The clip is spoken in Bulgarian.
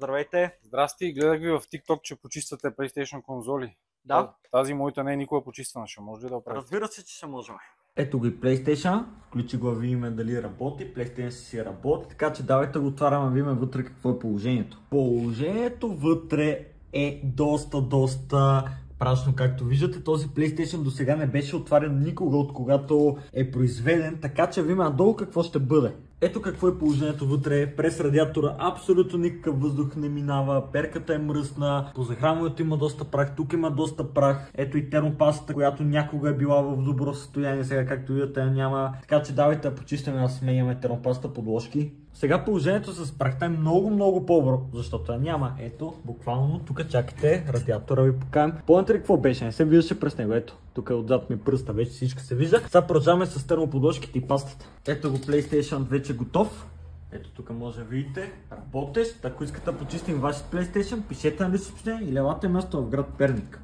Здравейте! Здрасти, гледах ви в TikTok, че почиствате PlayStation конзоли. Да, Тази моята не е никога почиствана, ще може ли да оправите? разбира се, че ще можем. Ето ги PlayStation, включи го, видим дали работи, PlayStation си работи, така че давайте го отваряме, видим вътре какво е положението. Положението вътре е доста прашно, както виждате. Този PlayStation до сега не беше отварен никога от когато е произведен, така че видим надолу какво ще бъде. Ето какво е положението вътре. През радиатора абсолютно никакъв въздух не минава, перката е мръсна, по захранването има доста прах, тук има доста прах. Ето и термопастата, която някога е била в добро състояние, сега както видите няма. Така че давайте да почистим, да сменяме термопаста подложки. Сега положението с прахта е много по-добро, защото я няма. Ето, буквално тук чакайте, радиатора ви покажем. Помните ли какво беше? Не се виждаше през него. Ето, тук отзад ми пръста, вече всичко се вижда. Сега продължаваме с термоподложките и пастата. Ето го, PlayStation вече готов. Ето тук може да видите, работещ. Ако искате да почистим вашия PlayStation, пишете на лично съобщение или елате място в град Перник.